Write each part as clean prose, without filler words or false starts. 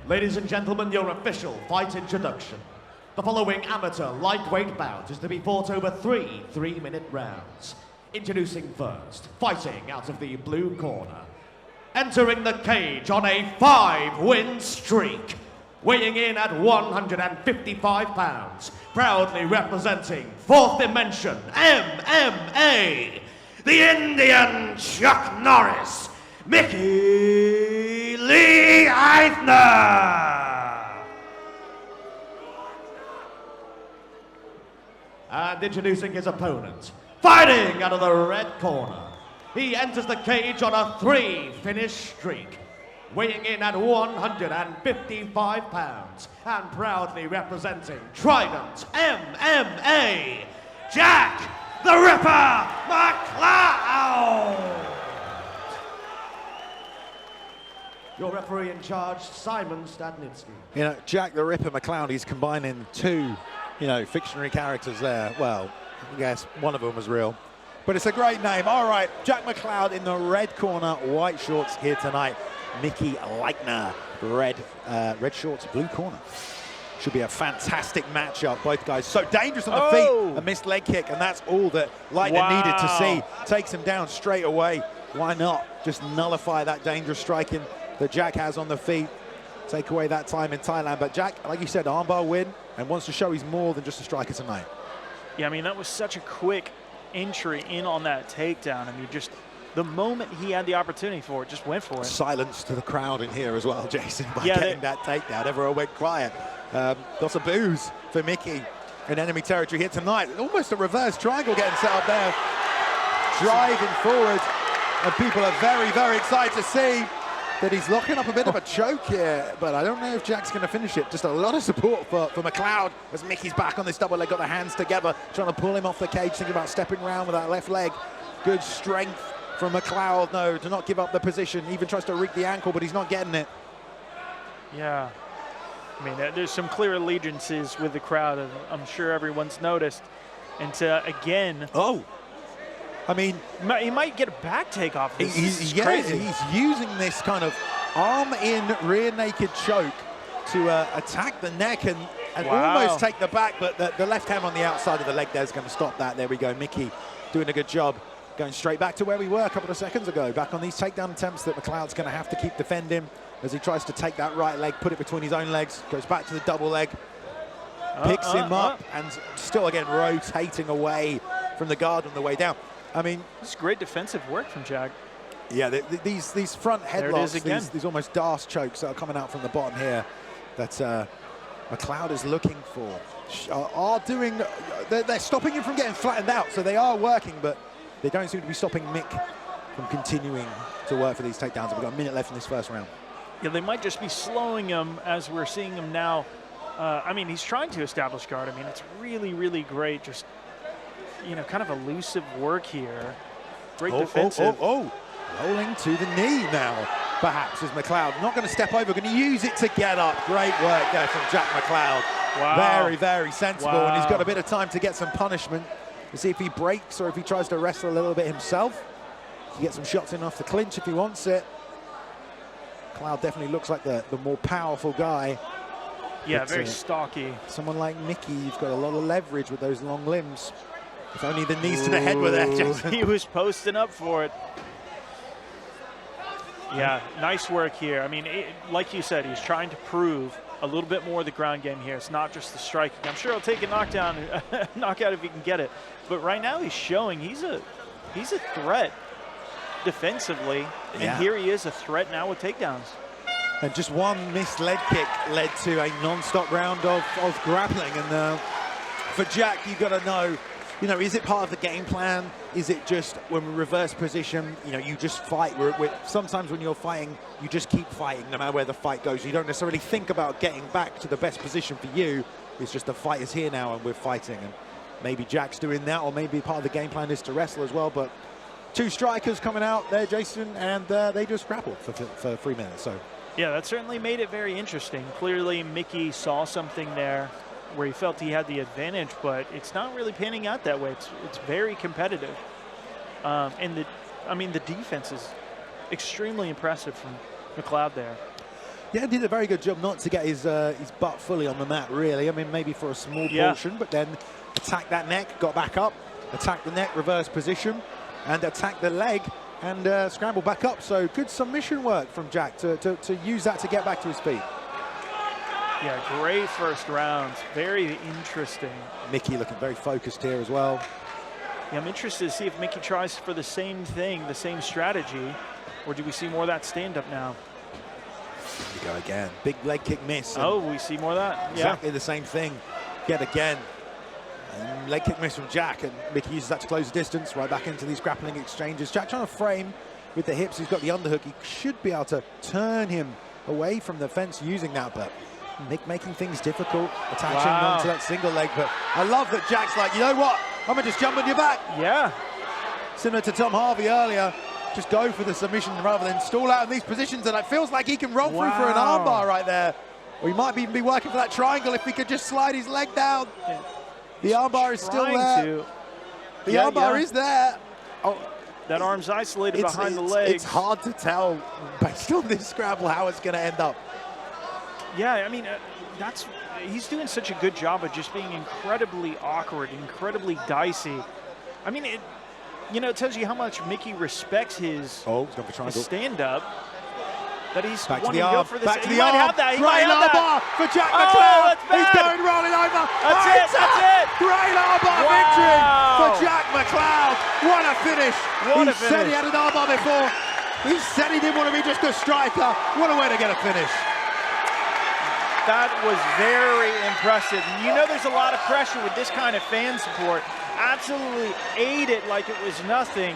Ladies and gentlemen, your official fight introduction. The following amateur lightweight bout is to be fought over three 3-minute rounds. Introducing first, fighting out of the blue corner. Entering the cage on a 5-win streak. Weighing in at 155 pounds. Proudly representing 4th Dimension MMA. The Indian Chuck Norris, Micky Leithner. And introducing his opponent, fighting out of the red corner. He enters the cage on a 3-finish streak, weighing in at 155 pounds and proudly representing Trident MMA, Jack the Ripper McLeod. Your referee in charge, Simon Stadnitsky. You know, Jack the Ripper McLeod, he's combining two, fictionary characters there. Well, I guess one of them was real. But it's a great name. All right, Jack McLeod in the red corner, white shorts here tonight. Micky Leithner, red shorts, blue corner. Should be a fantastic matchup. Both guys so dangerous on the feet. A missed leg kick, and that's all that Leithner needed to see. Takes him down straight away. Why not just nullify that dangerous striking that Jack has on the feet? Take away that time in Thailand. But Jack, like you said, armbar win, and wants to show he's more than just a striker tonight. Yeah, I mean, that was such a quick entry in on that takedown. I mean, just the moment he had the opportunity for it, just went for it. Silence to the crowd in here as well, Jason, by getting that takedown. Everyone went quiet. Lots of boos for Micky in enemy territory here tonight. Almost a reverse triangle getting set up there. Driving forward, and people are very, very excited to see that he's locking up a bit of a choke here, but I don't know if Jack's going to finish it. Just a lot of support for McLeod as Micky's back on this double leg, got the hands together, trying to pull him off the cage, thinking about stepping around with that left leg. Good strength from McLeod, no, to not give up the position. Even tries to rig the ankle, but he's not getting it. Yeah. I mean, there's some clear allegiances with the crowd, and I'm sure everyone's noticed. And again... I mean, he might get a back take off this. He's crazy. He's using this kind of arm-in, rear-naked choke to attack the neck and almost take the back, but the left hand on the outside of the leg there is going to stop that. There we go. Micky doing a good job. Going straight back to where we were a couple of seconds ago. Back on these takedown attempts that McLeod's going to have to keep defending as he tries to take that right leg, put it between his own legs, goes back to the double leg, picks him up, and still again rotating away from the guard on the way down. I mean, this is great defensive work from Jack. Yeah, these front headlocks, these almost Darce chokes that are coming out from the bottom here that McLeod is looking for they're stopping him from getting flattened out, so they are working, but they don't seem to be stopping Mick from continuing to work for these takedowns. We've got a minute left in this first round. Yeah, they might just be slowing him as we're seeing him now. I mean, he's trying to establish guard. I mean, it's really, really great. Just kind of elusive work here. Great defensive. Rolling to the knee now, perhaps, is McLeod. Not going to step over, going to use it to get up. Great work there from Jack McLeod. Wow. Very, very sensible, and he's got a bit of time to get some punishment to see if he breaks or if he tries to wrestle a little bit himself. He gets some shots in off the clinch if he wants it. McLeod definitely looks like the more powerful guy. Yeah, but, very stocky. Someone like Micky, you've got a lot of leverage with those long limbs. If only the knees to the head were there, Jason. He was posting up for it. Yeah, nice work here. I mean, like you said, he's trying to prove a little bit more of the ground game here. It's not just the striking. I'm sure he'll take a knockout if he can get it. But right now he's showing he's a threat defensively. And here he is, a threat now with takedowns. And just one missed leg kick led to a non-stop round of grappling. And for Jack, you've got to know, is it part of the game plan? Is it just when we reverse position, you just fight? Sometimes when you're fighting, you just keep fighting no matter where the fight goes. You don't necessarily think about getting back to the best position for you. It's just the fight is here now and we're fighting. And maybe Jack's doing that, or maybe part of the game plan is to wrestle as well. But two strikers coming out there, Jason, and they just grappled for 3 minutes. So yeah, that certainly made it very interesting. Clearly, Micky saw something there where he felt he had the advantage, but it's not really panning out that way. It's very competitive. And the defense is extremely impressive from McLeod there. Yeah, did a very good job not to get his butt fully on the mat, really. I mean, maybe for a small portion, but then attacked that neck, got back up, attacked the neck, reverse position, and attacked the leg, and scrambled back up. So good submission work from Jack to use that to get back to his feet. Yeah, great first rounds. Very interesting. Micky looking very focused here as well. Yeah, I'm interested to see if Micky tries for the same thing, the same strategy, or do we see more of that stand-up now? Here we go again. Big leg kick miss. Oh, we see more of that? Exactly the same thing. Yet again. And leg kick miss from Jack, and Micky uses that to close the distance, right back into these grappling exchanges. Jack trying to frame with the hips. He's got the underhook. He should be able to turn him away from the fence using that, but Mick making things difficult, attaching onto that single leg. But I love that Jack's like, you know what? I'm gonna just jump on your back. Yeah. Similar to Tom Harvey earlier, just go for the submission rather than stall out in these positions, and it feels like he can roll through for an armbar right there. Or he might even be working for that triangle if he could just slide his leg down. The armbar is still there. The armbar is there. Oh, that arm's isolated behind the legs. It's hard to tell based on this scramble how it's going to end up. Yeah, I mean, he's doing such a good job of just being incredibly awkward, incredibly dicey. I mean, it tells you how much Micky respects his stand-up. That he's back to wanting the to arm. go for this. Back to he the might arm. have that. He Great might have armbar that. for Jack McLeod. He's going rolling over. That's it. That's it. Great armbar victory for Jack McLeod. What a finish. What a finish. He said he had an armbar before. He said he didn't want to be just a striker. What a way to get a finish. That was very impressive. You know there's a lot of pressure with this kind of fan support. Absolutely ate it like it was nothing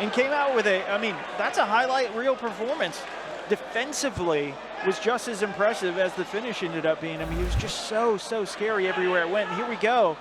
and came out with I mean, that's a highlight reel performance. Defensively was just as impressive as the finish ended up being. I mean, he was just so scary everywhere it went. And here we go.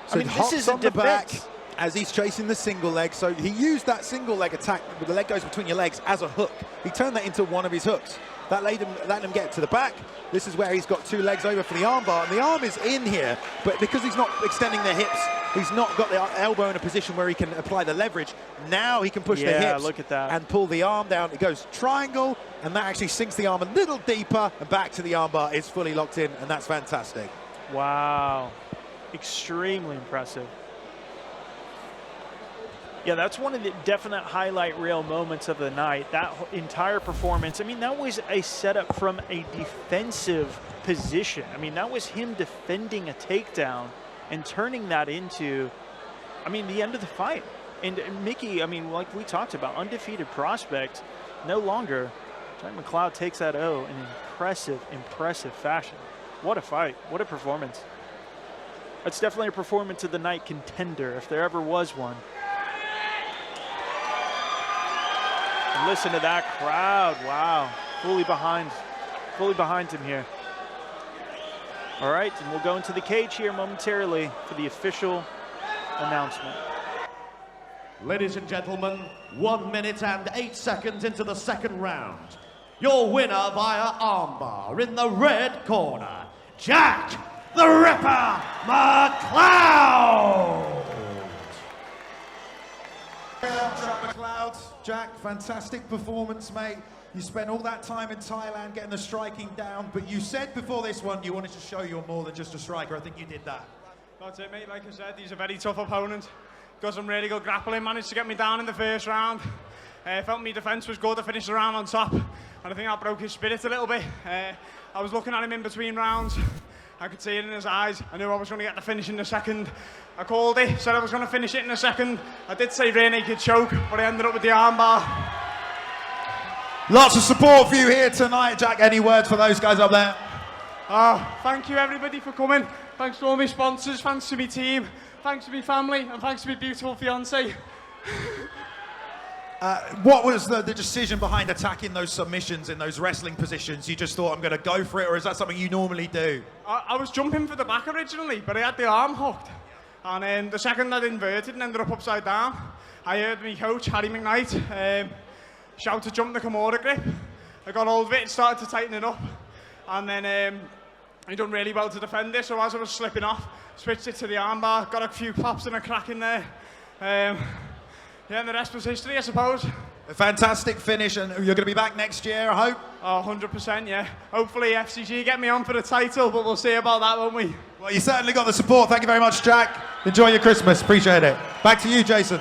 So I mean, this is on the back as he's chasing the single leg. So he used that single leg attack, where the leg goes between your legs, as a hook. He turned that into one of his hooks. That let him get to the back. This is where he's got two legs over for the armbar, and the arm is in here, but because he's not extending the hips, he's not got the elbow in a position where he can apply the leverage. Now he can push the hips look at that. and pull the arm down. It goes triangle, and that actually sinks the arm a little deeper, and back to the armbar. It's fully locked in, and that's fantastic. Wow, extremely impressive. Yeah, that's one of the definite highlight reel moments of the night. That entire performance, I mean, that was a setup from a defensive position. I mean, that was him defending a takedown and turning that into, I mean, the end of the fight. And Micky, I mean, like we talked about, undefeated prospect, no longer. Jack McLeod takes that O in impressive fashion. What a fight, what a performance. That's definitely a performance of the night contender, if there ever was one. Listen to that crowd, wow. Fully behind him here. All right, and we'll go into the cage here momentarily for the official announcement. Ladies and gentlemen, 1 minute and 8 seconds into the second round. Your winner via armbar in the red corner, Jack the Ripper McLeod. Jack McLeod. Jack, fantastic performance, mate. You spent all that time in Thailand getting the striking down, but you said before this one you wanted to show you're more than just a striker. I think you did that. That's it, mate. Like I said, he's a very tough opponent. Got some really good grappling, managed to get me down in the first round. Felt my defence was good to finish the round on top, and I think that broke his spirit a little bit. I was looking at him in between rounds. I could see it in his eyes. I knew I was going to get the finish in the second. I called it, said I was going to finish it in the second. I did say rear naked choke, but I ended up with the armbar. Lots of support for you here tonight, Jack. Any words for those guys up there? Thank you, everybody, for coming. Thanks to all my sponsors, thanks to my team, thanks to my family, and thanks to my beautiful fiancée. What was the decision behind attacking those submissions in those wrestling positions? You just thought, I'm going to go for it, or is that something you normally do? I was jumping for the back originally, but I had the arm hooked. And the second I inverted and ended up upside down, I heard my coach, Harry McKnight, shout to jump the Kimura grip. I got hold of it, started to tighten it up. And then he done really well to defend it, so as I was slipping off, switched it to the armbar, got a few pops and a crack in there. Yeah, and the rest was history, I suppose. A fantastic finish, and you're going to be back next year, I hope. Oh, 100%, yeah. Hopefully FCC get me on for the title, but we'll see about that, won't we? Well, you certainly got the support. Thank you very much, Jack. Enjoy your Christmas. Appreciate it. Back to you, Jason.